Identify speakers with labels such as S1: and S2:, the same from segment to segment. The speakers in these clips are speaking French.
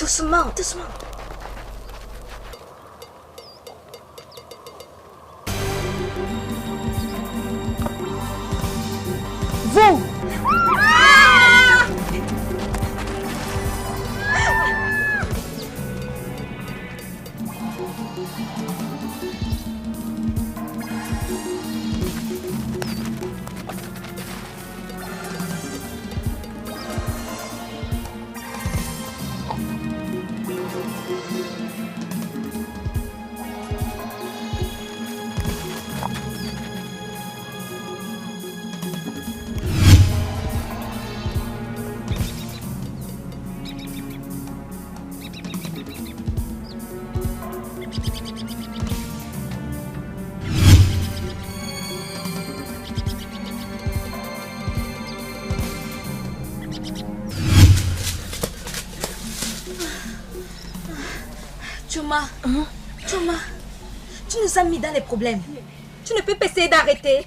S1: Doucement, doucement.
S2: Vous!
S1: Choma, tu nous as mis dans les problèmes. Tu ne peux pas essayer d'arrêter.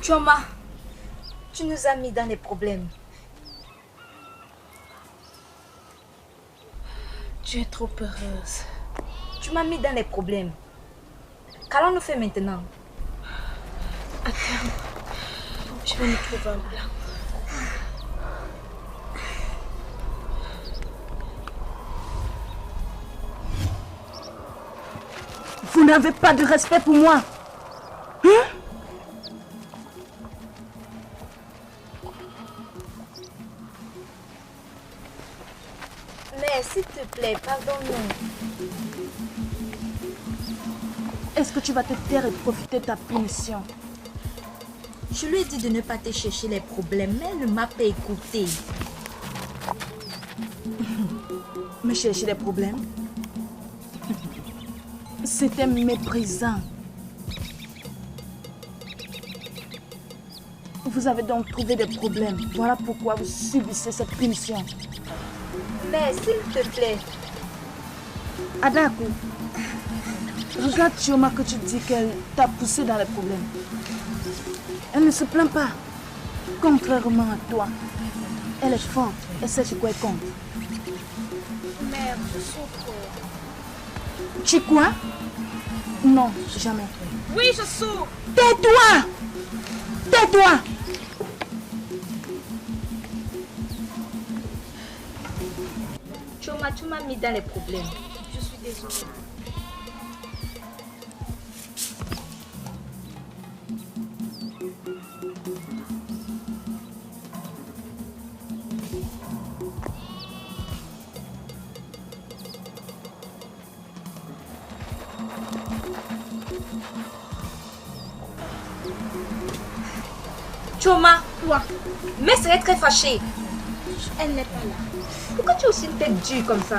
S1: Choma, tu nous as mis dans les problèmes.
S2: Tu es trop heureuse.
S1: Tu m'as mis dans les problèmes. Qu'allons-nous faire maintenant?
S2: Attends, je vais nous trouver un plan. Vous n'avez pas de respect pour moi. Hein?
S1: Mais s'il te plaît, pardonne-nous.
S2: Est-ce que tu vas te taire et profiter de ta punition?
S1: Je lui ai dit de ne pas te chercher les problèmes, mais elle ne m'a pas écouté.
S2: Me chercher des problèmes? C'était méprisant. Vous avez donc trouvé des problèmes. Voilà pourquoi vous subissez cette punition.
S1: Mais s'il te plaît.
S2: Adako, regarde Chioma que tu dis qu'elle t'a poussé dans les problèmes. Elle ne se plaint pas. Contrairement à toi, elle est forte et sait sur quoi elle compte.
S1: Merde, je souffre.
S2: Tu quoi? Non, jamais.
S1: Oui, je souffre.
S2: Tais-toi! Tais-toi!
S1: Choma, tu m'as mis dans les problèmes. Je suis désolée. Choma,
S2: Toi,
S1: mais serait très fâchée.
S2: elle n'est pas là.
S1: Pourquoi tu as aussi une tête dure comme ça?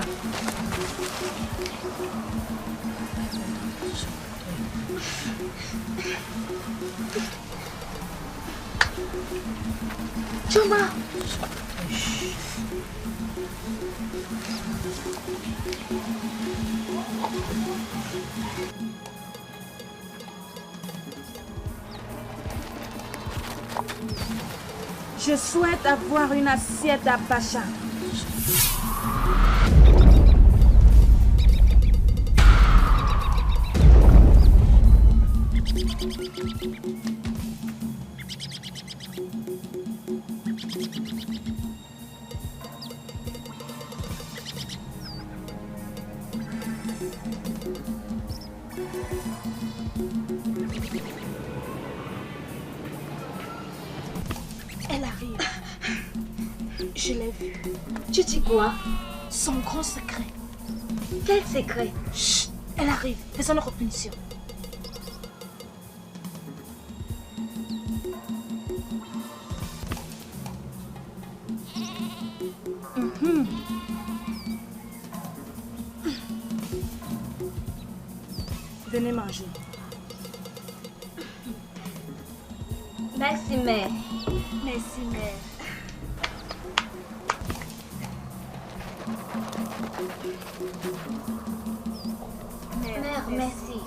S1: Choma.
S2: Je souhaite avoir une assiette à Pacha. Elle arrive. Je l'ai vue.
S1: Tu dis quoi?
S2: Son grand secret.
S1: Quel secret?
S2: Chut, elle arrive. Faisons notre punition. Venez manger.
S1: Merci, mère.
S2: Merci, mère.
S1: Mère, merci.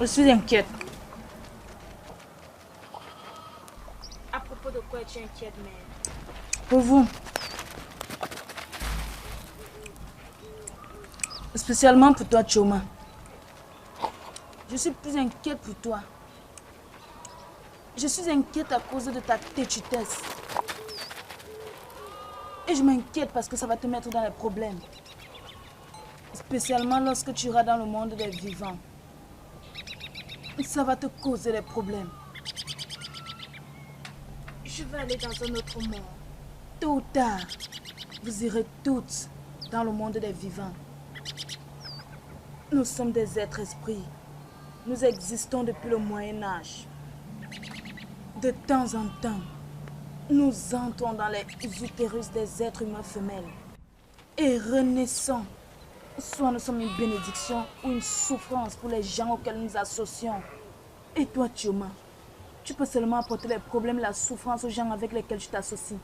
S2: Je suis inquiète.
S3: À propos de quoi tu es inquiète, mère?
S2: Pour vous. Spécialement pour toi, Chioma. Je suis plus inquiète pour toi. Je suis inquiète à cause de ta têtutesse. Et je m'inquiète parce que ça va te mettre dans les problèmes. Spécialement lorsque tu iras dans le monde des vivants. Ça va te causer des problèmes.
S3: Je vais aller dans un autre monde.
S2: Tôt ou tard, vous irez toutes dans le monde des vivants. Nous sommes des êtres esprits. Nous existons depuis le Moyen-Âge. De temps en temps, nous entrons dans les utérus des êtres humains femelles et renaissons. Soit nous sommes une bénédiction ou une souffrance pour les gens auxquels nous associons. Et toi, Chioma, tu peux seulement apporter les problèmes et la souffrance aux gens avec lesquels tu t'associes.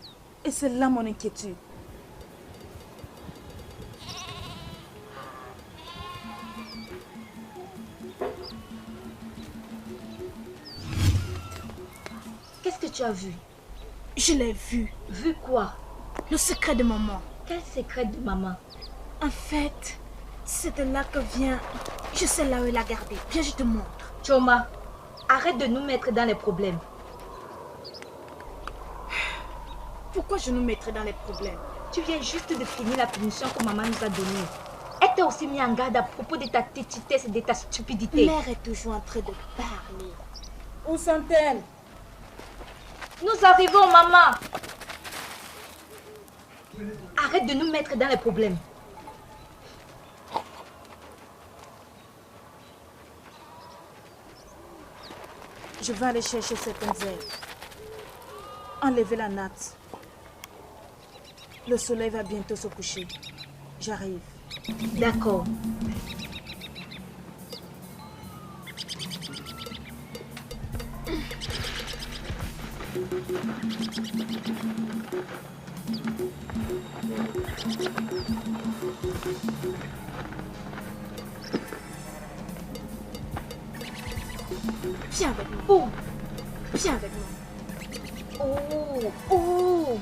S2: Et c'est là mon inquiétude.
S1: Qu'est-ce que tu as vu?
S3: Je l'ai vu.
S1: Vu quoi?
S3: Le secret de maman.
S1: Quel secret de maman?
S3: En fait, c'est de là que vient... Je sais là où elle a gardé. Viens, je te montre.
S1: Chioma, arrête de nous mettre dans les problèmes.
S3: Pourquoi je nous mettrais dans les problèmes?
S1: Tu viens juste de finir la punition que maman nous a donnée. Elle t'a aussi mis en garde à propos de ta tétitesse et de ta stupidité.
S3: Mère est toujours en train de parler.
S2: Où sont-elles?
S1: Nous arrivons, maman. Arrête de nous mettre dans les problèmes.
S2: Je vais aller chercher certaines herbes. Enlever la natte. Le soleil va bientôt se coucher. J'arrive.
S1: D'accord.
S3: Viens avec moi.
S1: Oh,
S3: Viens avec moi.
S1: oh, oh.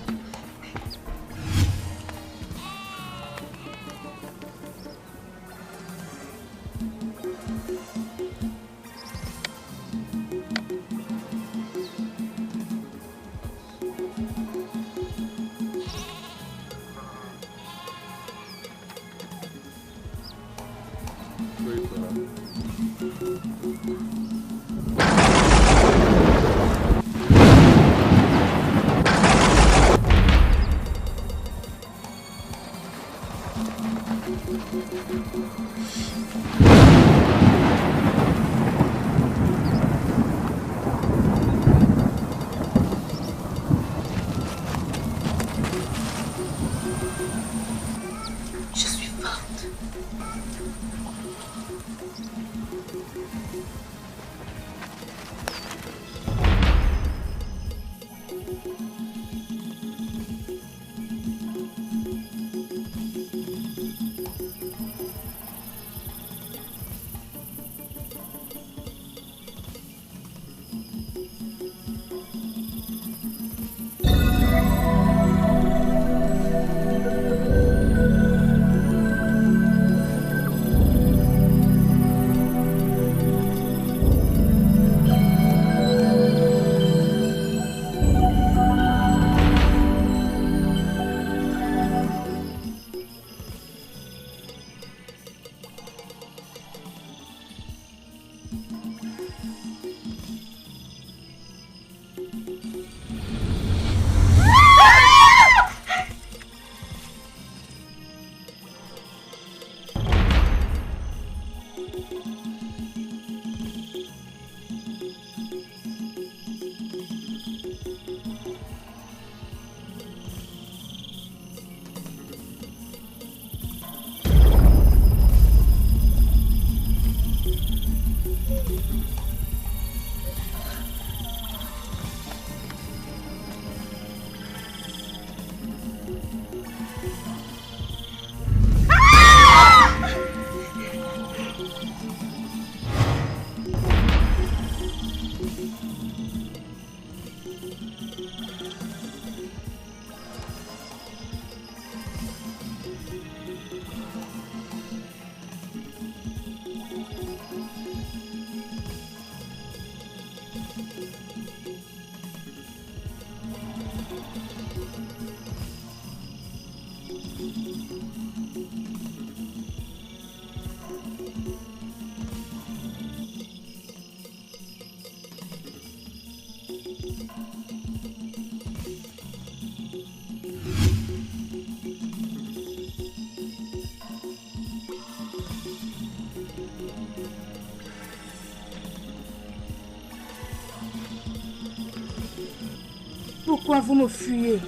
S2: Pourquoi vous me fuyez?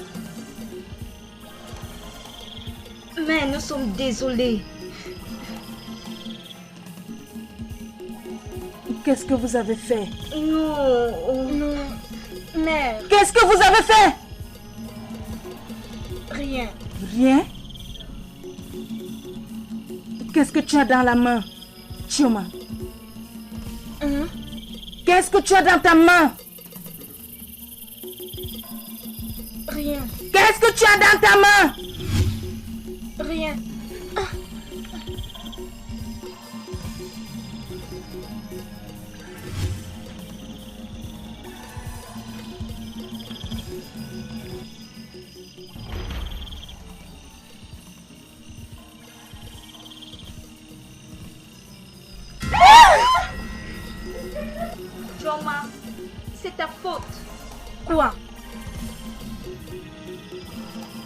S1: Mais nous sommes désolés.
S2: Qu'est-ce que vous avez fait?
S1: Non.
S3: Non, mère,
S2: Qu'est-ce que vous avez fait?
S3: rien.
S2: Rien? Qu'est-ce que tu as dans la main, Chioma?
S3: Hein?
S2: Qu'est-ce que tu as dans ta main?
S3: Rien,
S2: Qu'est-ce que tu as dans ta main?
S3: rien.
S1: Chioma, c'est ta faute.
S3: Quoi?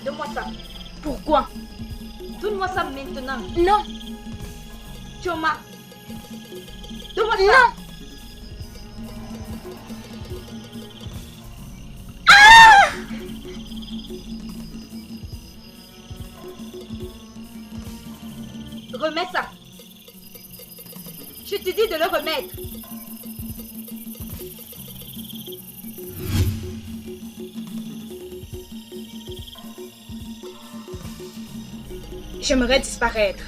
S1: Donne-moi ça.
S3: Pourquoi?
S1: Donne-moi ça maintenant.
S3: Non,
S1: Chioma. Donne-moi ça.
S3: non.
S1: Remets ça. Je te dis de le remettre.
S3: J'aimerais disparaître.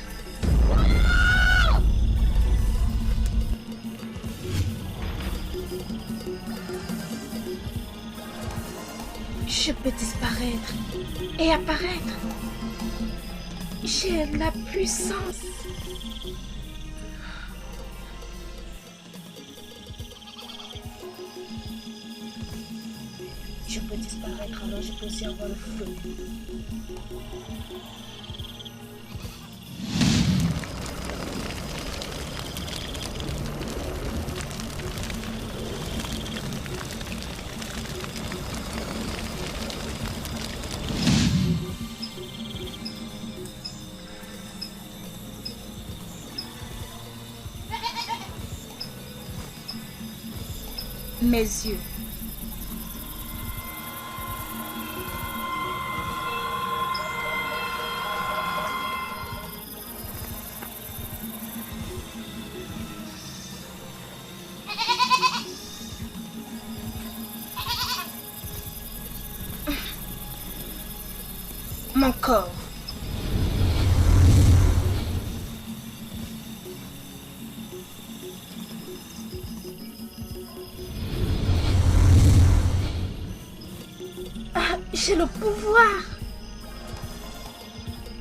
S3: Je peux disparaître et apparaître. J'ai la puissance. Je peux disparaître, alors je peux aussi avoir le feu. Mes yeux. Mon corps. J'ai le pouvoir.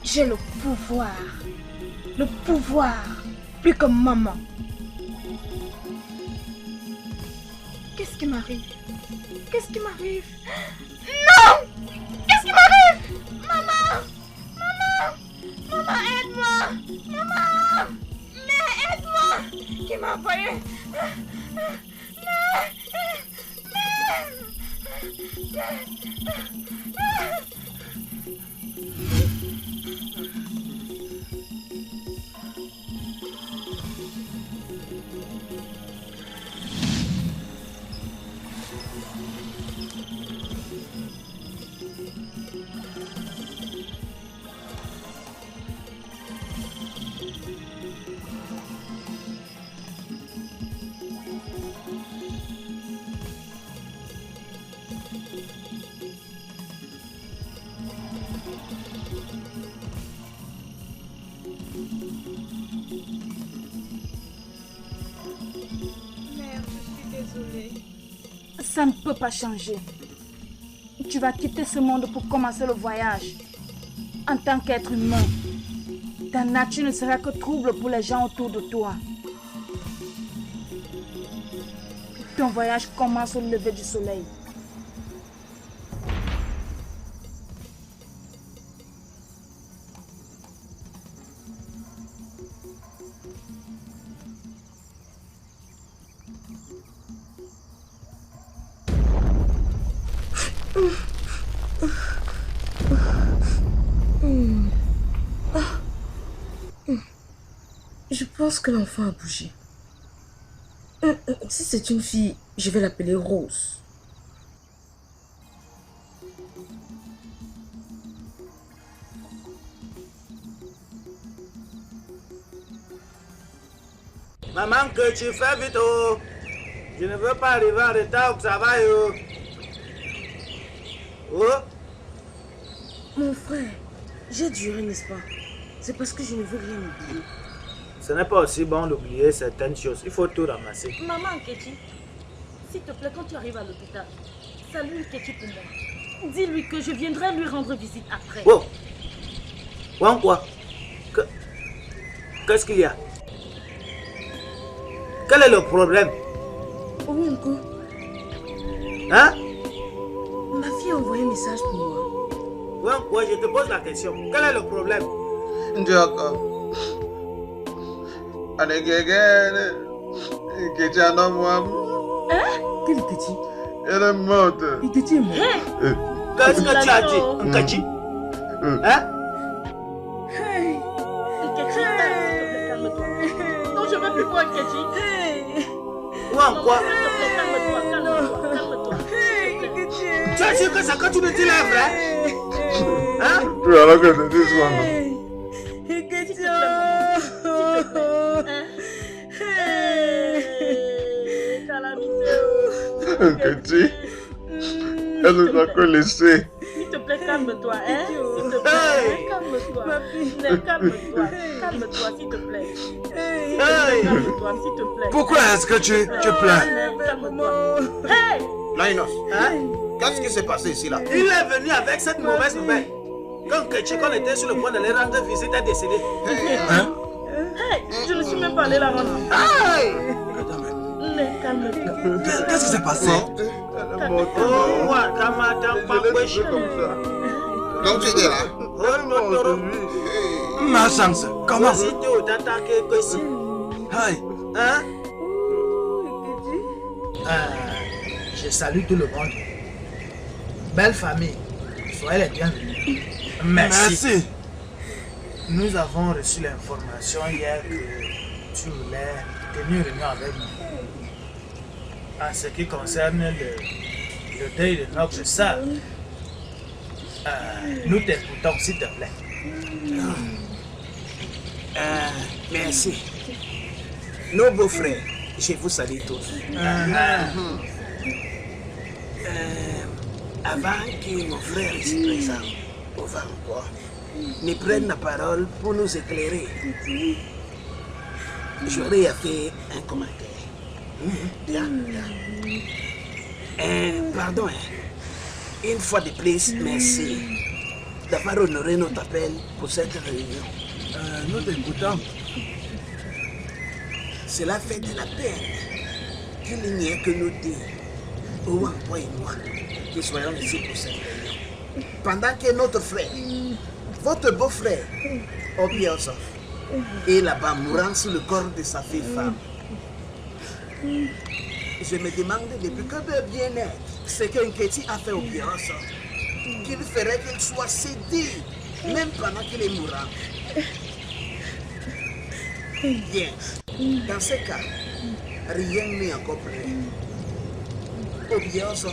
S3: J'ai le pouvoir. Le pouvoir. Plus que maman. Qu'est-ce qui m'arrive? Qu'est-ce qui m'arrive? Non! Qu'est-ce qui m'arrive? Maman! Maman! Maman, aide-moi! Maman! Mais aide-moi! Qui m'a envoyé? Mère, je suis désolée.
S2: Ça ne peut pas changer. Tu vas quitter ce monde pour commencer le voyage. En tant qu'être humain, ta nature ne sera que trouble pour les gens autour de toi. Ton voyage commence au lever du soleil.
S4: Je pense que l'enfant a bougé. Si c'est une fille, je vais l'appeler Rose.
S5: Maman, que tu fais vite, oh. Je ne veux pas arriver en retard au travail, oh. Oh.
S4: Mon frère, j'ai duré, n'est-ce pas? C'est parce que je ne veux rien oublier.
S5: Ce n'est pas aussi bon d'oublier certaines choses. Il faut tout ramasser.
S6: Maman Nkechi, s'il te plaît, quand tu arrives à l'hôpital, salue Nkechi pour moi. Dis-lui que je viendrai lui rendre visite après.
S5: Oh. Quoi? Qu'est-ce qu'il y a? Quel est le problème?
S4: Oui, uncle.
S5: Hein?
S4: Ma fille a envoyé un message pour moi.
S5: Ouais, je te pose la question. Quel est le problème?
S7: Ndioko. Anegegene. Nkechi anomwam.
S4: Hein? Quel Nkechi?
S7: Elle est morte.
S4: Nkechi est mort.
S5: Qu'est-ce que tu as dit, Nkechi? Hein?
S6: Nkechi, calme-toi. Non, je ne veux plus voir Nkechi.
S5: Quoi?
S6: S'il te plaît, calme-toi.
S5: Tu as dit que ça quand tu me dis la vraie? Hein?
S7: Tu as la que je dis ça, non? Nkechi, elle nous a laissé.
S6: S'il te plaît, calme-toi, hein? S'il te plaît, calme-toi, s'il te plaît. Calme-toi, s'il te plaît.
S8: Pourquoi est-ce que tu pleures?
S6: Calme-toi. Hey!
S9: Linus, qu'est-ce qui s'est passé ici là?
S5: Il est venu avec cette mauvaise nouvelle. Quand Nkechi, qu'on était sur le point de les rendre visite, est décédé.
S8: Hein?
S6: Hey, je ne suis même pas allé la rendre.
S5: Aïe!
S6: Mais calme-toi.
S8: Qu'est-ce qui s'est passé?
S5: Oh, ouais,
S9: Donc tu étais là?
S8: Ma chance, comment? Aïe.
S5: Hein? Je salue tout le monde. Belle famille, soyez les bienvenus. Merci. Nous avons reçu l'information hier que tu voulais tenir une réunion avec nous. En ce qui concerne le deuil de notre sœur, nous t'écoutons s'il te plaît.
S9: Merci. Nos beaux-frères, je vous salue tous. Avant que mon frère ici présent, Ovankwa, ne prenne la parole pour nous éclairer, j'aurais fait un commentaire. Bien. Pardon, une fois de plus, merci d'avoir honoré notre appel pour cette réunion.
S8: Nous t'écoutons.
S9: Cela fait de la peine qu'il n'y ait que nous deux, Ovankwa et moi, qui soyons ici pour cette réunion. Pendant que notre frère, votre beau-frère, Obioso, est là-bas mourant sur le corps de sa fille femme. Je me demande depuis que de bien-être ce que Nkechi a fait au Obioso, qu'il ferait qu'il soit cédé, même pendant qu'il est mourant. Bien, dans ce cas, rien n'est encore prêt. Obioso,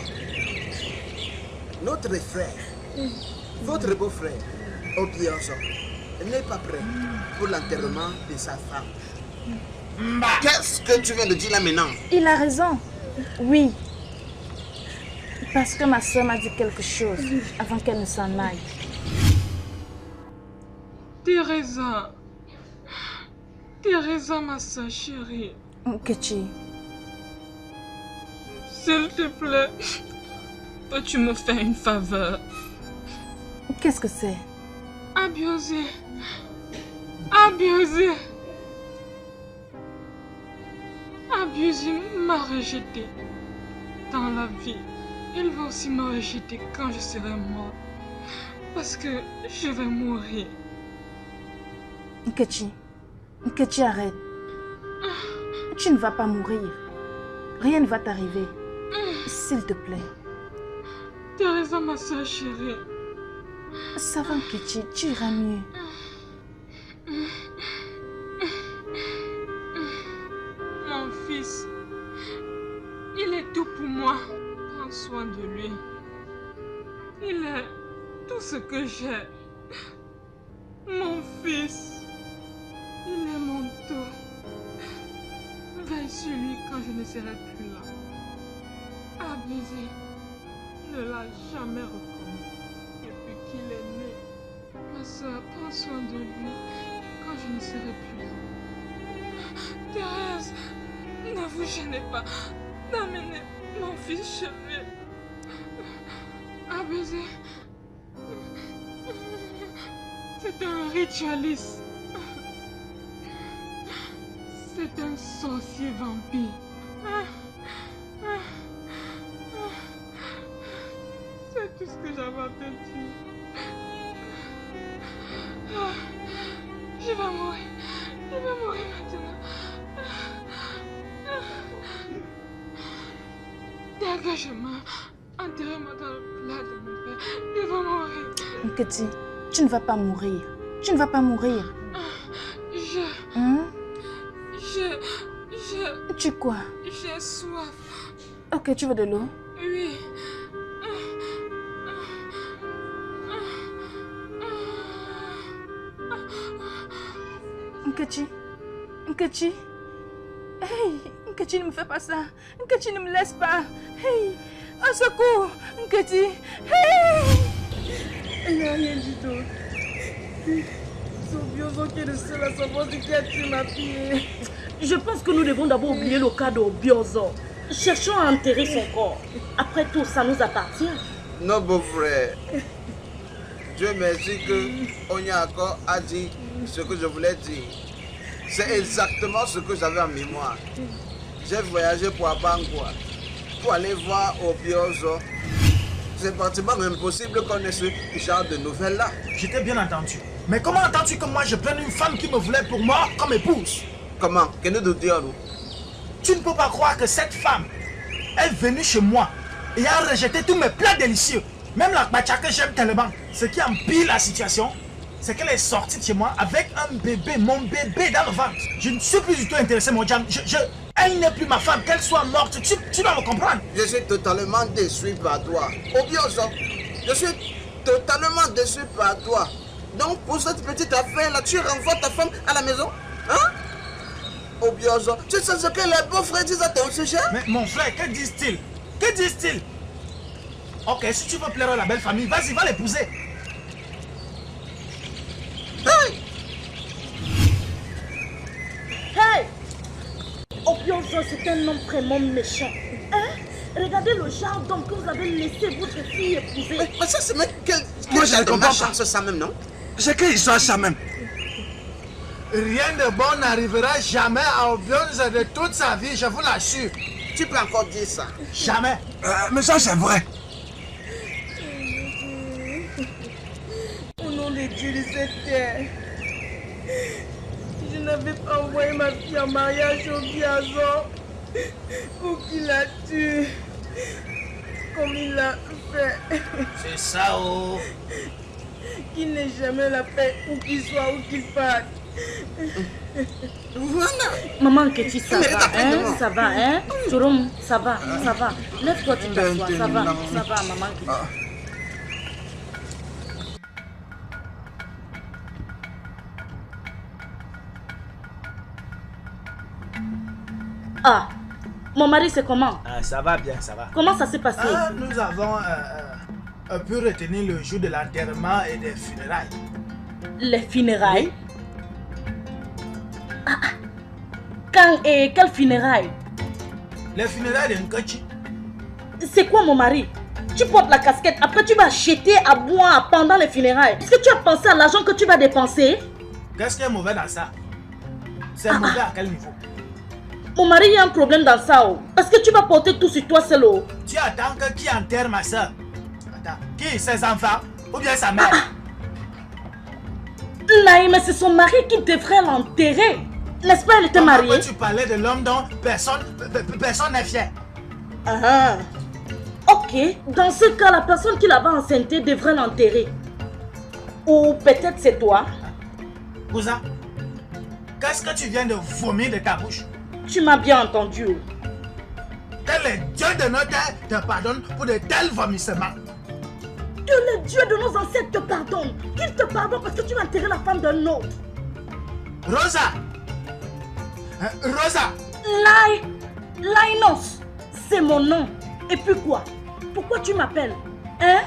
S9: notre frère, votre beau-frère, Obioso, n'est pas prêt pour l'enterrement de sa femme. Qu'est-ce que tu viens de dire là maintenant?
S2: Il a raison. Oui. Parce que ma soeur m'a dit quelque chose avant qu'elle ne s'en aille.
S10: Teresa, ma soeur chérie.
S2: Nkechi.
S10: S'il te plaît, peux-tu me faire une faveur?
S2: Qu'est-ce que c'est?
S10: Abiosi m'a rejeté. dans la vie, il va aussi me rejeter quand je serai mort. Parce que je vais mourir.
S2: Nkechi, arrête. Tu ne vas pas mourir. Rien ne va t'arriver. S'il te plaît.
S10: Tu as raison, ma soeur chérie.
S2: Ça va, Nkechi, tu iras mieux.
S10: Mon fils, il est tout pour moi. Prends soin de lui. Il est tout ce que j'ai. Mon fils, il est mon tout. Veille sur lui quand je ne serai plus là. Abusé ne l'a jamais reconnu depuis qu'il est né. Ma soeur, prends soin de lui quand je ne serai plus là. Thérèse, ne vous gênez pas d'amener mon fils chez lui. Abusé, c'est un ritualiste. C'est un sorcier vampire. C'est tout ce que j'avais à te dire. Je vais mourir. Je vais mourir maintenant. Dès que je meurs, enterrez-moi dans le plat de mon père. Je vais mourir.
S2: Nkechi, tu ne vas pas mourir. Tu ne vas pas mourir. Tu quoi?
S10: J'ai soif.
S2: Ok, tu veux de l'eau?
S10: Oui.
S2: Nkechi. Hey, Nkechi, ne me fais pas ça. Nkechi, ne me laisse pas. Hey, au secours, Nkechi. Hey!
S4: Il n'y a rien du tout. C'est Obiozo qui est le seul à savoir ce qui a tué ma fille.
S6: Je pense que nous devons d'abord oublier le cas d'Obiozo. Cherchons à enterrer son corps. Après tout, ça nous appartient.
S9: Non, beau-frère. Dieu merci que Onyako a dit ce que je voulais dire. C'est exactement ce que j'avais en mémoire. J'ai voyagé pour Abangwa, pour aller voir Obiozo. C'est pratiquement impossible qu'on ait ce genre de nouvelles-là.
S5: Je t'ai bien entendu. Mais comment entends-tu que moi je prenne une femme qui me voulait pour moi comme épouse?
S9: Comment? Que nous dire?
S5: Tu ne peux pas croire que cette femme est venue chez moi et a rejeté tous mes plats délicieux. Même la bacha que j'aime tellement. Ce qui empire la situation, c'est qu'elle est sortie de chez moi avec un bébé, mon bébé dans le ventre. Je ne suis plus du tout intéressé, mon Jam. Elle n'est plus ma femme, qu'elle soit morte. Tu dois me comprendre.
S9: Je suis totalement déçu par toi. Obiozo, je suis totalement déçu par toi. Donc pour cette petite affaire-là, tu renvoies ta femme à la maison? Hein? Obiozo, tu sais ce que les beaux-frères disent à ton sujet?
S5: Mais mon frère, que disent-ils? Que disent-ils? Ok, si tu veux plaire à la belle famille, vas-y, va l'épouser.
S9: Hey!
S6: Hey! Obiozo, c'est un homme vraiment méchant. Hein? Regardez le genre d'homme que vous avez laissé votre fille épouser.
S9: Mais ça, c'est même
S8: moi, je ne comprends pas.
S9: Ça même, non?
S8: C'est quelle histoire ça même?
S5: Rien de bon n'arrivera jamais à Obiozo de toute sa vie, je vous l'assure.
S9: Tu peux encore dire ça?
S5: Jamais.
S8: Mais ça, c'est vrai.
S4: Au nom de Dieu de cette terre, je n'avais pas envoyé ma fille en mariage au Biazon pour qu'il la tue comme il l'a fait.
S5: C'est ça, oh.
S4: Qu'il n'ait jamais la paix où qu'il soit, où qu'il parte.
S9: Voilà.
S6: Maman, que tu ça va, hein? Ça va, hein? Chorom, ça va, ça va. Lève-toi, tu t'assois, ça va, maman. Ah, mon mari, c'est comment?
S5: Ça va bien, ça va.
S6: Comment ça s'est passé?
S5: Nous avons pu retenir le jour de l'enterrement et des funérailles.
S6: Les funérailles? Quand et quelles funérailles?
S5: Les funérailles de Nkechi.
S6: C'est quoi, mon mari? Tu portes la casquette, après tu vas acheter à boire pendant les funérailles. Est-ce que tu as pensé à l'argent que tu vas dépenser?
S5: Qu'est-ce qui est mauvais dans ça? C'est mauvais à quel niveau?
S6: Mon mari, il y a un problème dans ça. Est-ce que tu vas porter tout sur toi seul?
S5: Tu attends que qui enterre ma soeur? Attends, qui? Ses enfants? Ou bien sa mère?
S6: Naïm, mais c'est son mari qui devrait l'enterrer. N'est-ce pas, elle était mariée?
S5: Pourquoi tu parlais de l'homme dont personne n'est fier?
S6: Ok, dans ce cas, la personne qui l'avait enceinté devrait l'enterrer. Ou peut-être c'est toi.
S5: Cousin, qu'est-ce que tu viens de vomir de ta bouche?
S6: Tu m'as bien entendu.
S5: Que le Dieu de nos terres te pardonne pour de tels vomissements.
S6: Que le Dieu de nos ancêtres te pardonne. Qu'il te pardonne parce que tu vas enterrer la femme d'un autre.
S5: Rosa! Rosa!
S6: Lainos, c'est mon nom. Et puis quoi? Pourquoi tu m'appelles? Hein?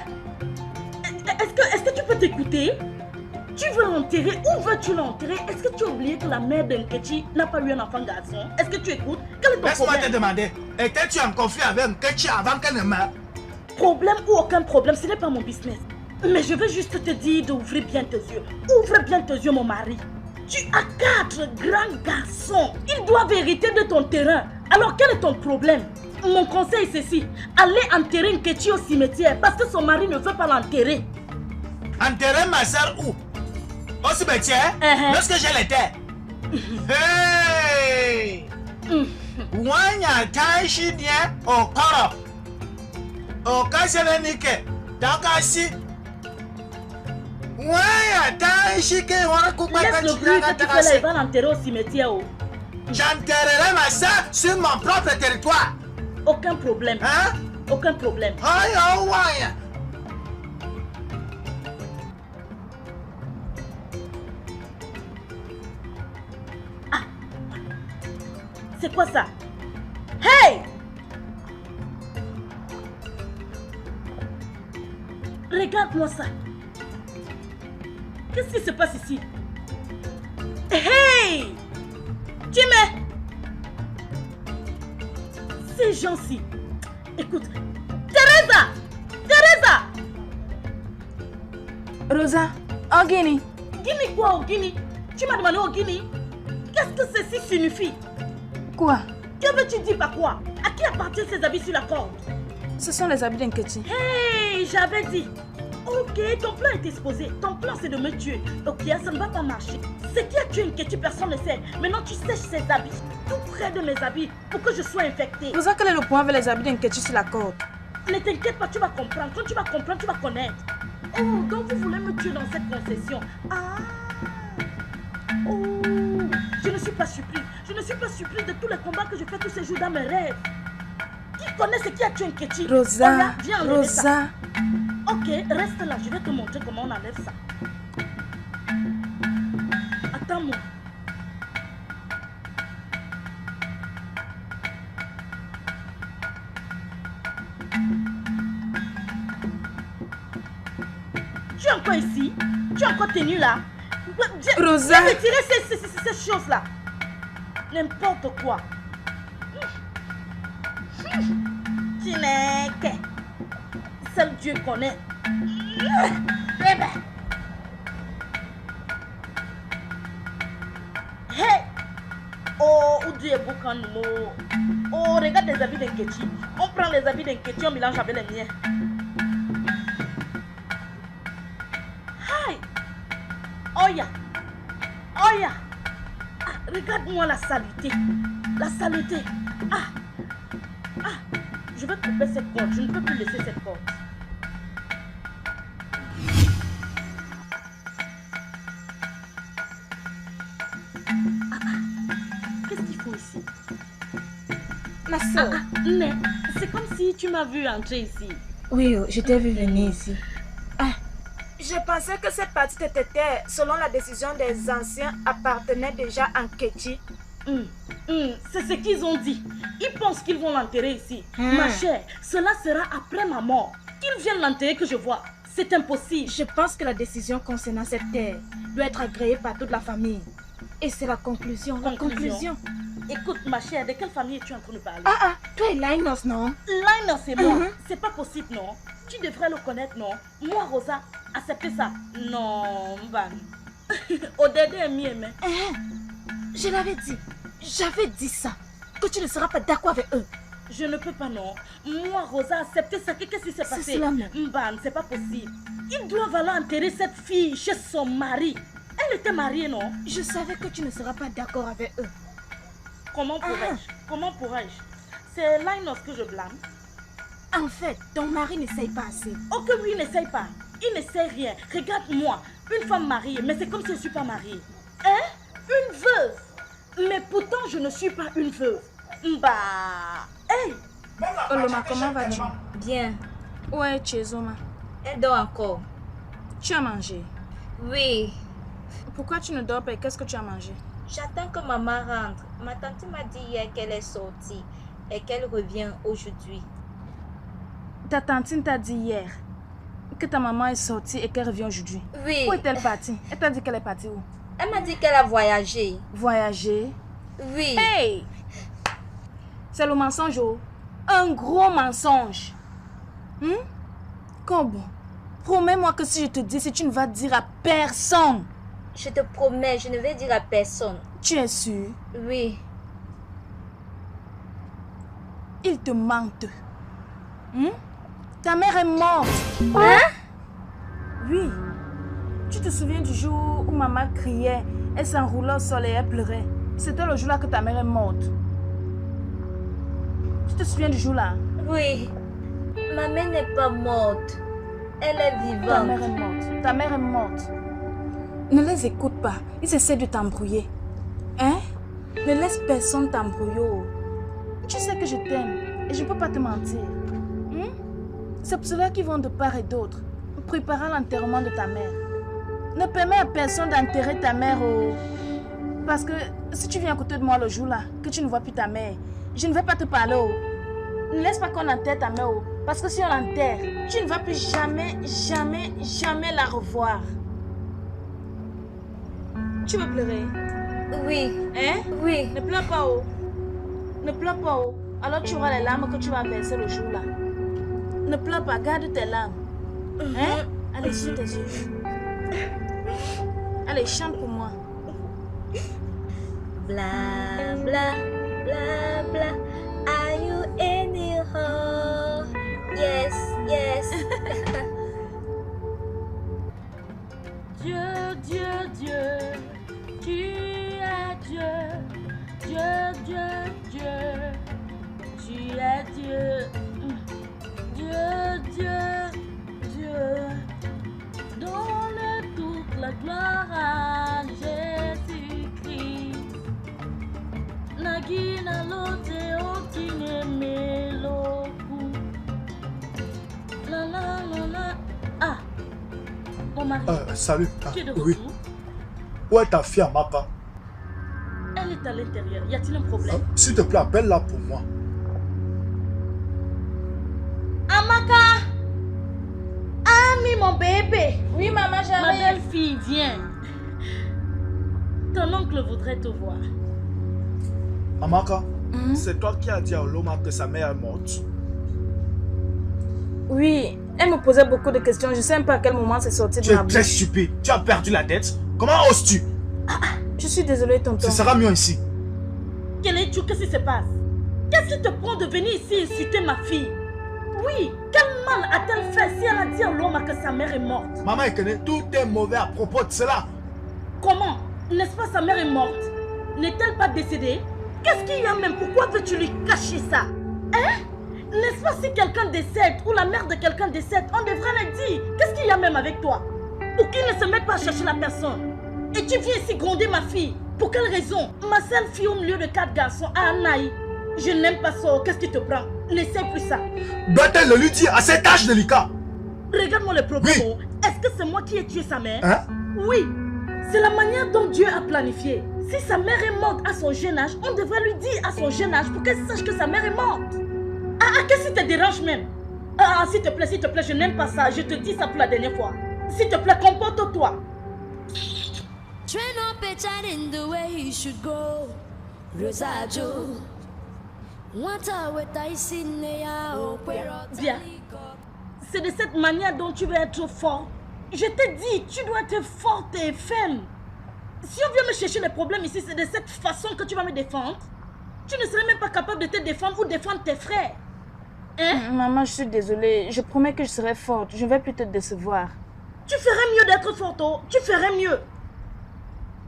S6: Est-ce que tu peux t'écouter? Tu veux l'enterrer? Où veux-tu l'enterrer? Est-ce que tu as oublié que la mère d'Nkechi n'a pas eu un enfant garçon? Est-ce que tu écoutes? Quel est ton
S5: Laisse-moi
S6: problème?
S5: te demander, étais-tu en conflit avec Nkechi avant qu'elle ne meure?
S6: Problème ou aucun problème, ce n'est pas mon business. Mais je veux juste te dire d'ouvrir bien tes yeux. Ouvre bien tes yeux, mon mari. Tu as 4 grands garçons. Ils doivent hériter de ton terrain. Alors quel est ton problème? Mon conseil c'est ceci. Allez enterrer Nkechi au cimetière parce que son mari ne veut pas l'enterrer.
S5: Enterrer ma soeur où? Au cimetière? Lorsque j'ai les terres. Hey! Wanya taishi nie okoro. Okaselenike. Takasi. Wanya taishi ke wana kupata
S6: laisse le bruit que tu fais là, il va l'enterrer au cimetière.
S5: J'enterrerai ma soeur sur mon propre territoire.
S6: Aucun problème.
S5: Hein?
S6: Aucun problème.
S5: Aïe, oh, ouais.
S6: Ah! C'est quoi ça? Hey! Regarde-moi ça. Qu'est-ce qui se passe ici? Hey! Jimmy! Ces gens-ci. Écoute. Teresa! Teresa!
S2: Rosa, en Guinée.
S6: Guinée quoi, au Guinée? Tu m'as demandé au Guinée? Qu'est-ce que ceci signifie?
S2: Quoi?
S6: Que veux-tu dire par quoi? À qui appartiennent ces habits sur la corde?
S2: Ce sont les habits d'Nkechi.
S6: Hey, j'avais dit. Ok, ton plan est exposé. Ton plan c'est de me tuer. Ok, ça ne va pas marcher. Ce qui a tué Nkechi, personne ne sait. Maintenant tu sèches ses habits, tout près de mes habits, pour que je sois infectée.
S2: Rosa, quel est le point avec les habits d'Nkechi sur la corde?
S6: Ne t'inquiète pas, tu vas comprendre. Quand tu vas comprendre, tu vas connaître. Oh, donc vous voulez me tuer dans cette concession. Ah. Oh, je ne suis pas surpris. Je ne suis pas surpris de tous les combats que je fais tous ces jours dans mes rêves. Qui connaît ce qui a tué Nkechi?
S2: Rosa,
S6: Là, viens enlever
S2: Rosa.
S6: ça. Ok, reste là, je vais te montrer comment on enlève ça. Attends-moi. Tu es encore ici? Tu es encore tenu là?
S2: Rosa.
S6: Viens retirer ces choses-là. N'importe quoi. Tu n'es que... Seul Dieu connaît. Hey! Oh, où Dieu est beau quand nous. Oh, regarde les habits d'Nkechi. On prend les habits d'Nkechi, on mélange avec les miens. Hi! Oya! Oya! Ah, regarde-moi la saleté. La saleté. Ah! Ah! Je vais couper cette corde. Je ne peux plus laisser cette corde. Qu'est-ce qu'il faut ici?
S3: Ma soeur.
S6: Mais c'est comme si tu m'as vu entrer ici.
S3: Oui, je t'ai vu venir ici. Je pensais que cette partie de tes terres, selon la décision des anciens, appartenait déjà à Nkechi.
S6: C'est ce qu'ils ont dit. Ils pensent qu'ils vont l'enterrer ici. Ma chère, cela sera après ma mort. Qu'ils viennent l'enterrer que je vois. C'est impossible.
S3: Je pense que la décision concernant cette terre doit être agréée par toute la famille. Et c'est la conclusion. La conclusion.
S6: Écoute, ma chère, de quelle famille es-tu en train de parler?
S3: Toi et Lainos, non?
S6: Lainos, c'est moi. C'est pas possible, non? Tu devrais le connaître, non? Moi, Rosa, accepter ça? Non, Van. Au début, mais...
S3: Je l'avais dit. J'avais dit ça.
S6: que tu ne seras pas d'accord avec eux. Je ne peux pas, non. Moi, Rosa, accepter ça. Qu'est-ce qui s'est passé?
S2: C'est cela, non.
S6: Mbam, c'est pas possible. Ils doivent aller enterrer cette fille chez son mari. Elle était mariée, non?
S3: Je savais que tu ne seras pas d'accord avec eux.
S6: Comment pourrais-je? Comment pourrais-je? C'est Linus que je blâme.
S3: En fait, ton mari n'essaye pas assez.
S6: Oh que oui, il n'essaye pas. Il n'essaye rien. Regarde-moi, une femme mariée, mais c'est comme si je ne suis pas mariée. Hein? Une veuve. Mais pourtant, je ne suis pas une veuve. Bah, hey!
S2: Oloma, comment vas-tu?
S1: Bien.
S2: Où est Chezoma?
S1: Elle dort encore.
S2: Tu as mangé?
S1: Oui.
S2: Pourquoi tu ne dors pas? Qu'est-ce que tu as mangé?
S1: J'attends que maman rentre. Ma tante m'a dit hier qu'elle est sortie et qu'elle revient aujourd'hui.
S2: Ta tantine t'a dit hier que ta maman est sortie et qu'elle revient aujourd'hui.
S1: Oui.
S2: Où est-elle partie? Elle t'a dit qu'elle est partie où?
S1: Elle m'a dit qu'elle a voyagé.
S2: Voyager?
S1: Oui.
S2: Hey! C'est le mensonge, oh. Un gros mensonge. Comme? Promets-moi que si je te dis, si tu ne vas dire à personne.
S1: Je te promets, je ne vais dire à personne.
S2: Tu es sûre?
S1: Oui.
S2: Il te mente. Ta mère est morte.
S1: Hein?
S2: Oui. Tu te souviens du jour où maman criait, elle s'enroulait au sol et elle pleurait? C'était le jour-là que ta mère est morte. Tu te souviens du jour-là?
S1: Oui. Ma mère n'est pas morte. Elle est vivante.
S2: Ta mère est morte. Ta mère est morte. Ne les écoute pas. Ils essaient de t'embrouiller. Hein? Ne laisse personne t'embrouiller. Tu sais que je t'aime et je ne peux pas te mentir. C'est pour cela qu'ils vont de part et d'autre préparer l'enterrement de ta mère. Ne permets à personne d'enterrer ta mère. Parce que si tu viens à côté de moi le jour-là, que tu ne vois plus ta mère, je ne vais pas te parler. Ne laisse pas qu'on enterre ta mère. Parce que si on l'enterre, tu ne vas plus jamais, jamais, jamais la revoir. Tu veux pleurer?
S1: Oui.
S2: Hein?
S1: Oui.
S2: Ne pleure pas, Ne pleure pas, Alors tu auras les larmes que tu vas verser le jour-là. Ne pleure pas, garde tes larmes. Hein? Allez, sur tes yeux. Allez, chante pour moi.
S1: Bla bla bla bla. Are you in the hall? Yes, yes.
S6: Dieu, Dieu, Dieu, tu es Dieu. Dieu, Dieu, Dieu, tu es Dieu. Dieu, Dieu, Dieu, donne toute la gloire à Jésus-Christ. Nagina lote okine meloku. La la la la. Ah, mon mari.
S5: Salut.
S6: Tu es de
S5: Oui.
S6: retour?
S5: Où est ta fille, Amaka?
S6: Elle est à l'intérieur. Y a-t-il un problème?
S5: S'il te plaît, appelle-la pour moi.
S6: Amaka! Ami, mon bébé!
S2: Oui, maman, j'arrive.
S6: Ma belle-fille, viens. Ton oncle voudrait te voir.
S5: Amaka, c'est toi qui as dit à Oloma que sa mère est morte.
S2: Oui, elle me posait beaucoup de questions. Je ne sais même pas à quel moment c'est sorti de
S5: Tu
S2: ma
S5: es
S2: bouche.
S5: très stupide. Tu as perdu la tête. Comment oses-tu?
S2: Je suis désolée, tonton.
S5: Ce sera mieux ici.
S6: Quel est tu? Qu'est-ce qui se passe? Qu'est-ce qui te prend de venir ici insulter ma fille? Oui, quel mal a-t-elle fait si elle a dit à l'homme que sa mère est morte?
S5: Maman Ekene, tout est mauvais à propos de cela.
S6: Comment? N'est-ce pas sa mère est morte? N'est-elle pas décédée? Qu'est-ce qu'il y a même? Pourquoi veux-tu lui cacher ça? Hein? N'est-ce pas si quelqu'un décède ou la mère de quelqu'un décède, on devrait le dire. Qu'est-ce qu'il y a même avec toi? Pour qu'il ne se mette pas à chercher la personne. Et tu viens ici gronder ma fille. Pour quelle raison? Ma seule fille au milieu de 4 garçons, Anaï. Je n'aime pas ça. Qu'est-ce qui te prend? N'essaie plus ça.
S5: Doit-elle le lui dire à cet âge délicat?
S6: Regarde-moi le problème.
S5: Oui.
S6: Est-ce que c'est moi qui ai tué sa mère?
S5: Hein?
S6: Oui. C'est la manière dont Dieu a planifié. Si sa mère est morte à son jeune âge, on devrait lui dire à son jeune âge pour qu'elle sache que sa mère est morte. Qu'est-ce qui te dérange même? S'il te plaît, je n'aime pas ça. Je te dis ça pour la dernière fois. S'il te plaît, comporte-toi.
S11: Train up a child in the way he should go. Rosajo.
S6: Bien. C'est de cette manière dont tu veux être fort. Je te dis, tu dois être forte et ferme. Si on vient me chercher les problèmes ici, c'est de cette façon que tu vas me défendre. Tu ne serais même pas capable de te défendre ou défendre tes frères. Hein?
S2: Maman, je suis désolée. Je promets que je serai forte. Je ne vais plus te décevoir.
S6: Tu ferais mieux d'être forte, oh. Tu ferais mieux.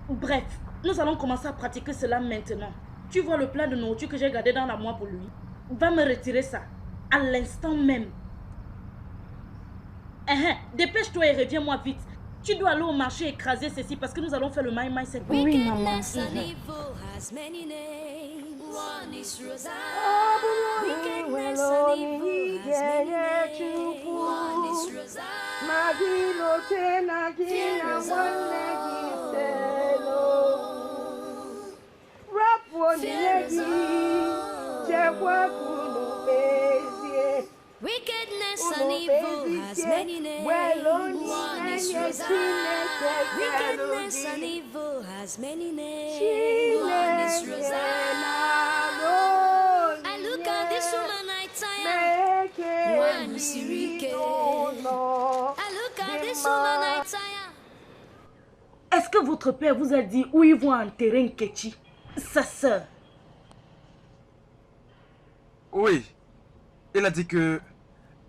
S6: Bref, nous allons commencer à pratiquer cela maintenant. Tu vois le plat de nourriture que j'ai gardé dans la l'armoire pour lui? Va me retirer ça. À l'instant même. Dépêche-toi et reviens-moi vite. Tu dois aller au marché écraser ceci parce que nous allons faire le maï cette nuit.
S2: Oui, maman.
S11: Wickedness and evil has many names. One is Rosa. Wickedness and evil has many names. One is Rosa. I look at this woman, I tire. One is Sirike. I look at this woman, I tire.
S6: Est-ce que votre père vous a dit où ils vont enterrer Nkechi, sa sœur?
S8: Oui. Il a dit que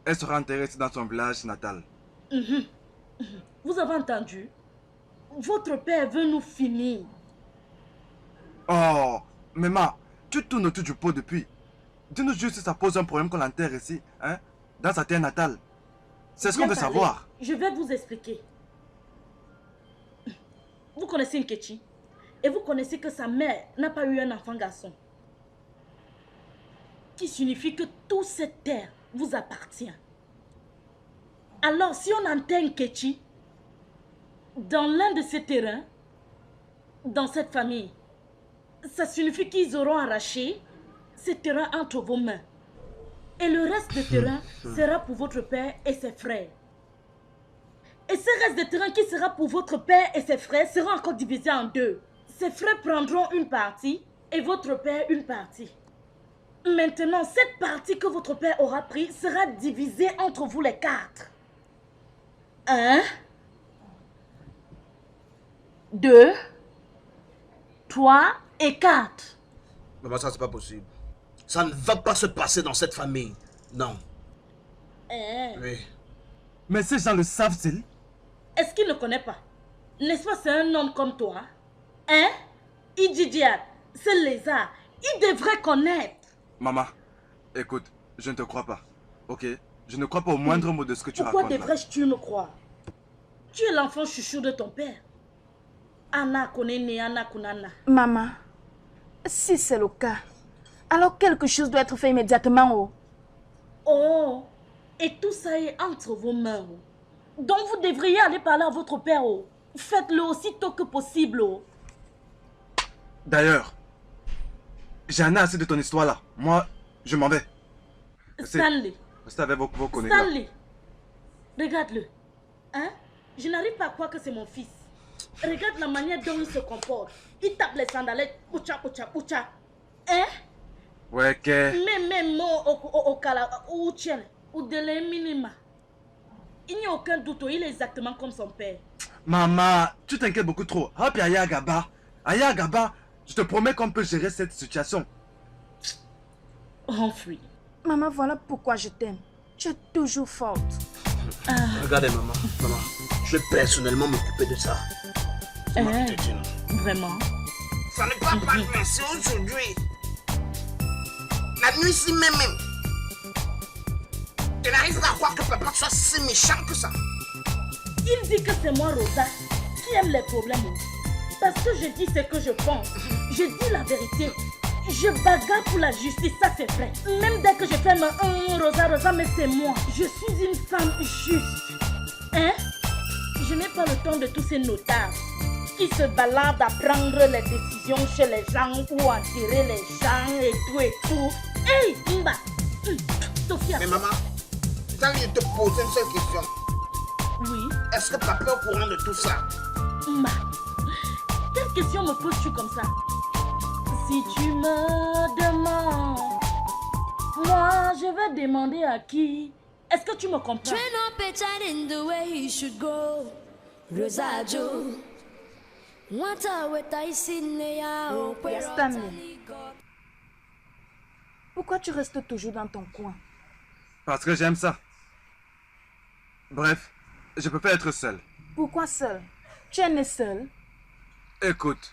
S8: elle sera enterrée dans son village natal.
S6: Vous avez entendu? Votre père veut nous finir.
S8: Oh, maman, tu tournes autour du pot depuis. Dis-nous juste si ça pose un problème qu'on l'enterre ici, hein, dans sa terre natale. C'est ce qu'on veut savoir.
S6: Je vais vous expliquer. Vous connaissez Nkechi et vous connaissez que sa mère n'a pas eu un enfant garçon. Qui signifie que toute cette terre vous appartient. Alors, si on enterre Nkechi dans l'un de ces terrains, dans cette famille, ça signifie qu'ils auront arraché ces terrains entre vos mains. Et le reste de terrain sera pour votre père et ses frères. Et ce reste de terrain qui sera pour votre père et ses frères sera encore divisé en deux. Ses frères prendront une partie et votre père une partie. Maintenant, cette partie que votre père aura prise sera divisée entre vous les quatre. 1, 2, 3 et 4.
S9: Maman, ça c'est pas possible. Ça ne va pas se passer dans cette famille. Non. Oui.
S8: Mais ces gens le savent, s'ils?
S6: Est-ce qu'il ne connaît pas? N'est-ce pas, c'est un homme comme toi? Hein? Ididiat, c'est lézard. Il devrait connaître.
S8: Maman, écoute, je ne te crois pas. Ok? Je ne crois pas au moindre mot de ce que tu racontes.
S6: Pourquoi devrais-tu me croire? Tu es l'enfant chouchou de ton père. Anna Konene, Anna Kunana.
S2: Maman, si c'est le cas, alors quelque chose doit être fait immédiatement. Oh.
S6: Oh, et tout ça est entre vos mains. Oh. Donc vous devriez aller parler à votre père. Oh. Faites-le aussitôt que possible. Oh.
S8: D'ailleurs, j'en ai assez de ton histoire là. Moi, je m'en vais.
S6: Stanley.
S8: Restez avec vos collègues.
S6: Stanley, regarde-le. Hein? Je n'arrive pas à croire que c'est mon fils. Regarde la manière dont il se comporte. Il tape les sandalettes. Oucha, oucha, oucha. Hein?
S8: Ouais, que...
S6: Même au kala, ou tiens, ou de les minima. Il n'y a aucun doute, il est exactement comme son père.
S8: Maman, tu t'inquiètes beaucoup trop. Hop, Aya Gaba. Aya Gaba, je te promets qu'on peut gérer cette situation.
S6: Humphrey.
S2: Maman, voilà pourquoi je t'aime. Tu es toujours forte.
S9: Regardez, maman. Maman, je vais personnellement m'occuper de ça.
S6: Vraiment?
S9: Ça ne va pas passer aujourd'hui. La nuit-ci même. Tu n'arrives pas à croire que papa soit si méchant que ça.
S6: Il dit que c'est moi, Rosa, qui aime les problèmes. Parce que je dis ce que je pense. Je dis la vérité. Je bagarre pour la justice, ça c'est vrai. Même dès que je fais Rosa, mais c'est moi. Je suis une femme juste. Hein? Je n'ai pas le temps de tous ces notables qui se baladent à prendre les décisions chez les gens ou enterrer les gens et tout. Hey, Mba! Sophia.
S9: Mais maman, quand je te pose une seule question.
S6: Oui?
S9: Est-ce que papa est au courant de tout ça?
S6: Mba, quelle question me poses-tu comme ça? Si tu me demandes, moi je vais demander à qui? Est-ce que tu me comprends?
S11: Train up a child in the way he should go. Rosajo. What a wet I see.
S2: Stanley. Pourquoi tu restes toujours dans ton coin?
S8: Parce que j'aime ça. Bref, je peux pas être seul.
S2: Pourquoi seul? Tu es né seul?
S8: Écoute,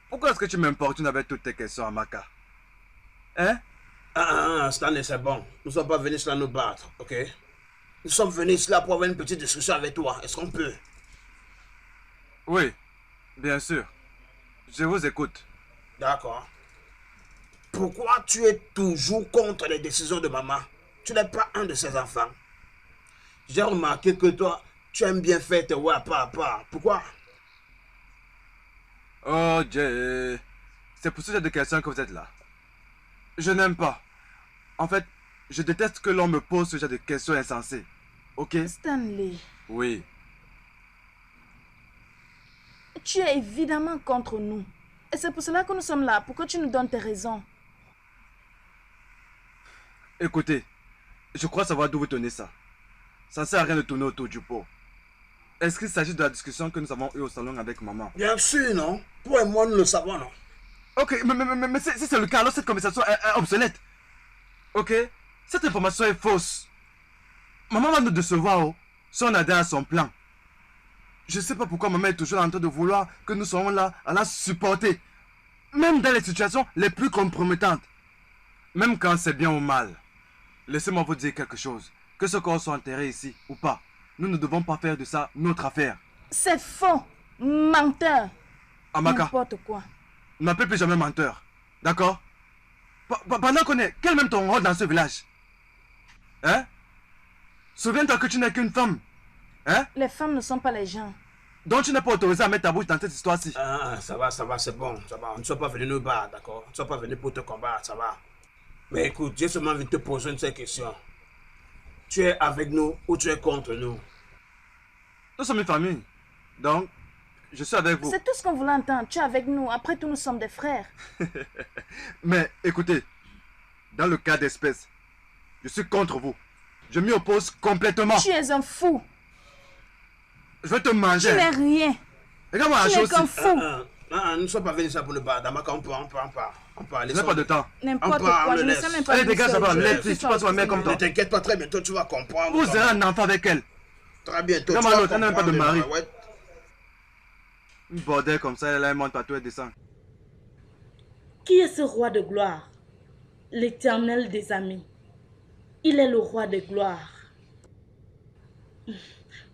S8: pourquoi est-ce que tu m'importunes avec toutes tes questions, Amaka? Hein?
S9: Stanley, c'est bon. Nous ne sommes pas venus là nous battre, ok? Nous sommes venus là pour avoir une petite discussion avec toi. Est-ce qu'on peut?
S8: Oui, bien sûr. Je vous écoute.
S9: D'accord. Pourquoi tu es toujours contre les décisions de maman? Tu n'es pas un de ses enfants. J'ai remarqué que toi, tu aimes bien faire tes ouais pas à pas. Pourquoi?
S8: Oh, Jay. C'est pour ce genre de questions que vous êtes là. Je n'aime pas. En fait, je déteste que l'on me pose ce genre de questions insensées. Ok?
S2: Stanley.
S8: Oui.
S2: Tu es évidemment contre nous. Et c'est pour cela que nous sommes là, pour que tu nous donnes tes raisons.
S8: Écoutez, je crois savoir d'où vous tenez ça. Ça ne sert à rien de tourner autour du pot. Est-ce qu'il s'agit de la discussion que nous avons eue au salon avec maman?
S9: Bien sûr, non? Toi et moi, nous le savons, non?
S8: Ok, mais si c'est le cas, alors cette conversation est obsolète. Ok? Cette information est fausse. Maman va nous décevoir, oh, si on adhère à son plan. Je ne sais pas pourquoi maman est toujours en train de vouloir que nous soyons là à la supporter. Même dans les situations les plus compromettantes. Même quand c'est bien ou mal. Laissez-moi vous dire quelque chose. Que ce corps soit enterré ici ou pas, nous ne devons pas faire de ça notre affaire.
S2: C'est faux. Menteur.
S8: Amaka,
S2: n'importe quoi.
S8: Ne m'appelle plus jamais menteur. D'accord? Pendant qu'on est, quel est même ton rôle dans ce village? Hein? Souviens-toi que tu n'es qu'une femme. Hein?
S2: Les femmes ne sont pas les gens.
S8: Donc tu n'es pas autorisé à mettre ta bouche dans cette histoire-ci.
S9: Ça va, c'est bon, ça va. On ne soit pas venus nous battre, d'accord? On ne soit pas venus pour te combattre, ça va. Mais écoute, j'ai seulement envie de te poser une seule question. Tu es avec nous ou tu es contre nous?
S8: Nous sommes une famille. Donc, je suis avec vous.
S2: C'est tout ce qu'on voulait entendre. Tu es avec nous. Après tout, nous sommes des frères.
S8: Mais écoutez, dans le cas d'espèce, je suis contre vous. Je m'y oppose complètement.
S2: Tu es un fou.
S8: Je vais te manger.
S2: Tu n'es rien.
S8: Regarde-moi la chose.
S9: Tu es qu'un fou. Nous ne sommes pas venus ça pour le battre. On peut aller.
S8: Je n'ai pas de temps.
S2: N'importe quoi, je ne sais même pas.
S8: Allez, dégage, ça va. Tu passes sur la mère comme toi.
S9: Ne t'inquiète pas, très bientôt tu vas comprendre.
S8: Vous serez un enfant avec elle.
S9: Très bientôt.
S8: Comme l'autre, elle n'a même pas de mari. Un bordel comme ça, elle a un monte partout et descend.
S6: Qui est ce roi de gloire? L'Éternel des amis. Il est le roi de gloire.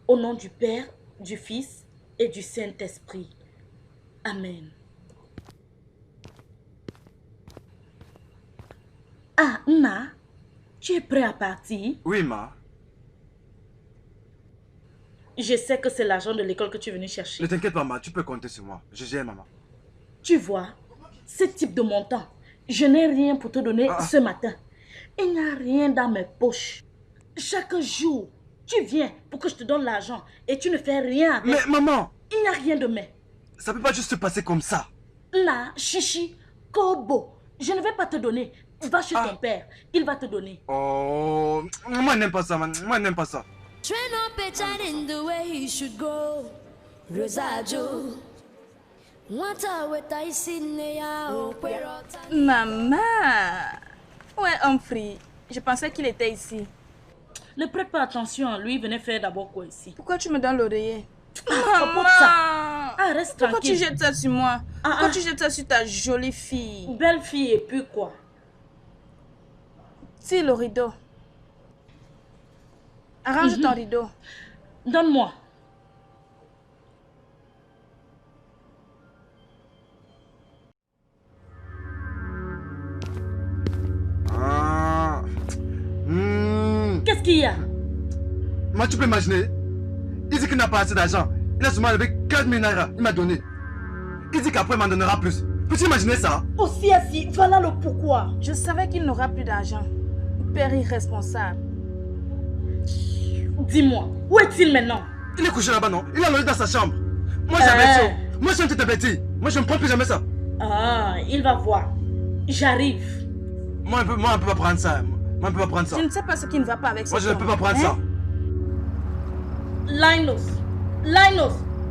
S6: Au nom du Père, du Fils et du Saint-Esprit. Amen. Ah, Ma, tu es prêt à partir?
S8: Oui, Ma.
S6: Je sais que c'est l'argent de l'école que tu es venu chercher.
S8: Ne t'inquiète pas, Ma, tu peux compter sur moi. Je gère, maman.
S6: Tu vois, ce type de montant, je n'ai rien pour te donner ce matin. Il n'y a rien dans mes poches. Chaque jour, tu viens pour que je te donne l'argent et tu ne fais rien avec.
S8: Mais maman!
S6: Il n'y a rien de mais.
S8: Ça peut pas juste se passer comme ça.
S6: Là, Chichi, Kobo, je ne vais pas te donner. Va chez ton père, il va te donner.
S8: Oh, moi je n'aime pas ça, man. Moi je n'aime pas ça.
S11: Train up a child in the way he should go. Rosajo.
S2: Maman. Ouais, Humphrey. Je pensais qu'il était ici.
S6: Ne prête pas attention, lui venait faire d'abord quoi ici.
S2: Pourquoi tu me donnes l'oreiller?
S6: Maman! Ah, reste tranquille.
S2: Pourquoi tu jettes ça sur moi? Pourquoi tu jettes ça sur ta jolie fille?
S6: Belle fille et puis quoi?
S2: Tire le rideau. Arrange ton rideau.
S6: Donne-moi. Qu'est-ce qu'il y a?
S8: Moi, tu peux imaginer? Il dit qu'il n'a pas assez d'argent. Il a seulement levé 4 000 naira. Il m'a donné. Il dit qu'après, il m'en donnera plus. Peux-tu imaginer ça?
S6: Aussi assis, voilà le pourquoi.
S2: Je savais qu'il n'aura plus d'argent. Père irresponsable.
S6: Dis-moi, où est-il maintenant?
S8: Il est couché là-bas, non? Il est allongé dans sa chambre. Moi, j'avais Moi, je suis un petit averti. Moi, je ne prends plus jamais ça.
S6: Ah, il va voir. J'arrive.
S8: Moi, on ne peut pas prendre ça. Moi, on ne peut pas prendre ça.
S2: Je ne sais pas ce qui ne va pas avec ça.
S8: Moi, je ne peux pas prendre ça.
S6: Linus,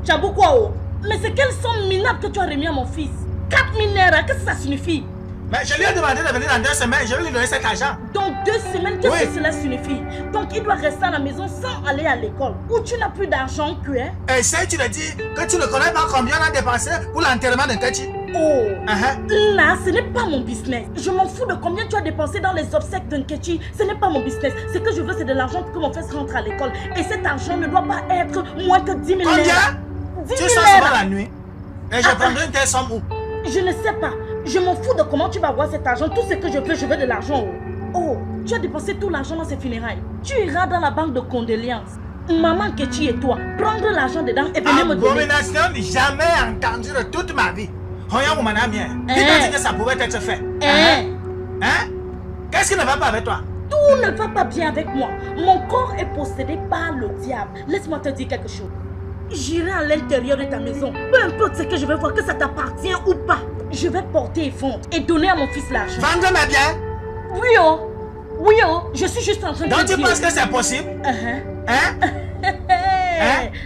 S6: Chabukwao. Mais c'est quelle somme minable que tu as remis à mon fils? 4 000 naira, qu'est-ce que ça signifie?
S5: Mais je lui ai demandé de venir dans 2 semaines, je vais lui donner cet argent.
S6: Donc 2 semaines, qu'est-ce que cela signifie? Donc il doit rester à la maison sans aller à l'école. Ou tu n'as plus d'argent que hein?
S5: Et si tu le dis que tu ne connais pas combien on a dépensé pour l'enterrement de Kechi.
S6: Oh, là, ce n'est pas mon business. Je m'en fous de combien tu as dépensé dans les obsèques de Nkechi. Ce n'est pas mon business. Ce que je veux, c'est de l'argent pour que mon fils rentre à l'école. Et cet argent ne doit pas être moins que 10 000
S5: Combien?
S6: 10 000
S5: Tu sors souvent la nuit. Et je prendrai une telle somme où?
S6: Je ne sais pas. Je m'en fous de comment tu vas avoir cet argent. Tout ce que je veux de l'argent. Oh, tu as dépensé tout l'argent dans ces funérailles. Tu iras dans la banque de condoléances. Maman Nkechi et toi, prendre l'argent dedans et venir me donner.
S5: Abomination, jamais entendu de toute ma vie. Qui t'a dit que ça pouvait être fait? Qu'est-ce qui ne va pas avec toi?
S6: Tout ne va pas bien avec moi. Mon corps est possédé par le diable. Laisse-moi te dire quelque chose. J'irai à l'intérieur de ta maison. Peu importe ce que je vais voir, que ça t'appartient ou pas. Je vais porter et fondre et donner à mon fils l'argent.
S5: Vendre mes biens?
S6: Oui oh. Oui oh. Je suis juste en train de
S5: donc
S6: dire.
S5: Donc tu penses que c'est possible?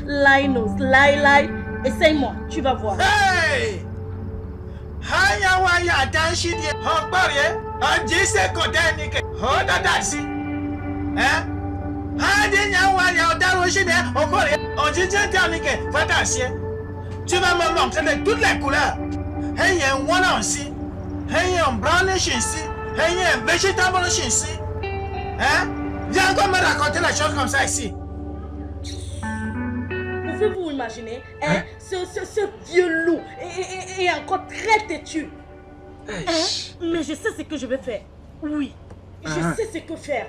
S6: Linus, lie. Essaye-moi, tu vas voir.
S5: Hey! Haya waya danshi di hokbare anjise kodenike hodadasi hadi nyawaya odaroshi de okore onjije tanike fatasi. Tu vas me montrer de toutes les couleurs. Hey un one ici, hey un brownish ici, hey un vegetable ici. Viens encore me raconter la chose comme ça ici.
S6: Pouvez-vous imaginer ce vieux loup est encore très têtu. Mais je sais ce que je vais faire. Oui, je sais ce que faire.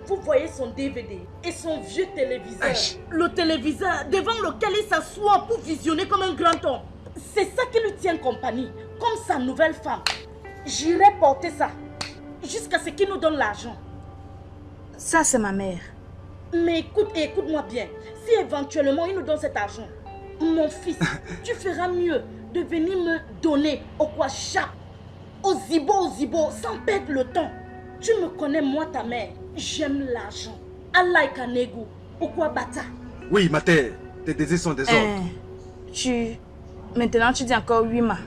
S6: Vous voyez son DVD et son vieux téléviseur. Le téléviseur devant lequel il s'assoit pour visionner comme un grand homme. C'est ça qui lui tient compagnie, comme sa nouvelle femme. J'irai porter ça jusqu'à ce qu'il nous donne l'argent.
S2: Ça, c'est ma mère.
S6: Mais écoute-moi bien. Si éventuellement il nous donne cet argent, mon fils, tu feras mieux de venir me donner au Kwachap, au Zibo, sans perdre le temps. Tu me connais, moi, ta mère. J'aime l'argent. Allah Kanegu, au Kwabata.
S8: Oui, ma terre, tes désirs sont des ordres.
S2: Maintenant, tu dis encore oui, ma.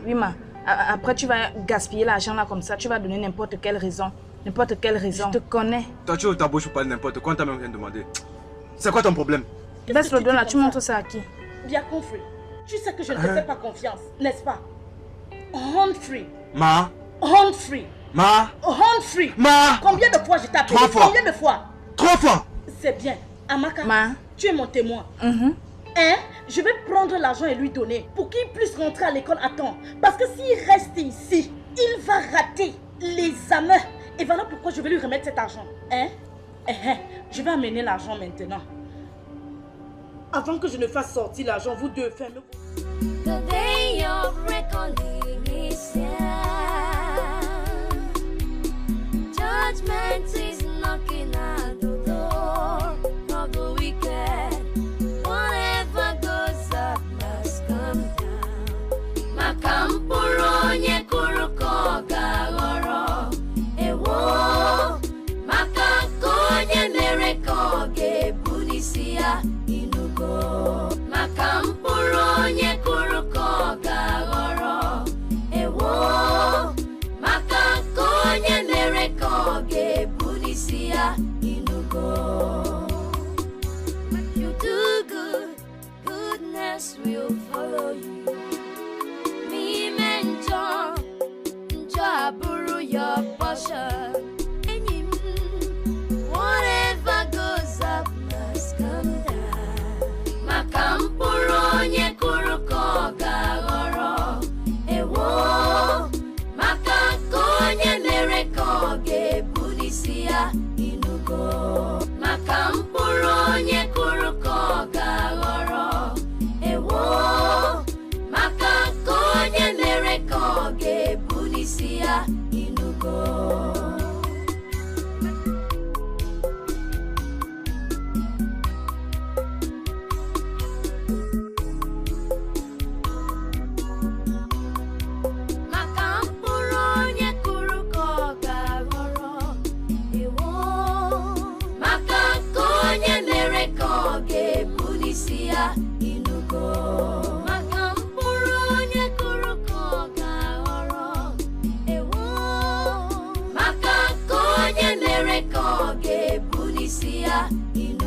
S2: Après, tu vas gaspiller l'argent là comme ça. Tu vas donner n'importe quelle raison. N'importe quelle raison. Je te connais.
S8: Toi, tu ouvres ta bouche pour parler n'importe quoi. T'as même rien demandé. C'est quoi ton problème?
S2: Baisse le doigt là, tu montres ça à qui?
S6: Bien compris. Tu sais que je ne te fais pas confiance, n'est-ce pas? Humphrey.
S8: Ma.
S6: Humphrey.
S8: Ma.
S6: Humphrey.
S8: Ma.
S6: Combien de fois je t'ai appelé?
S8: 3 fois.
S6: Combien de fois?
S8: 3 fois.
S6: C'est bien. Amaka,
S2: Ma.
S6: tu es mon témoin. Je vais prendre l'argent et lui donner pour qu'il puisse rentrer à l'école à temps. Parce que s'il reste ici, il va rater les examens. Et voilà pourquoi je vais lui remettre cet argent. Je vais amener l'argent maintenant. Avant que je ne fasse sortir l'argent, vous deux, fermez.
S11: The day of reckoning is here. Judgment is knocking at the door of the wicked. Whatever goes up must come down. Makampuro nye kuruko gagoro. Ewo makako nye mereko ge budisia inugo. Makampuro nye kuruko gagoro. Ewo Il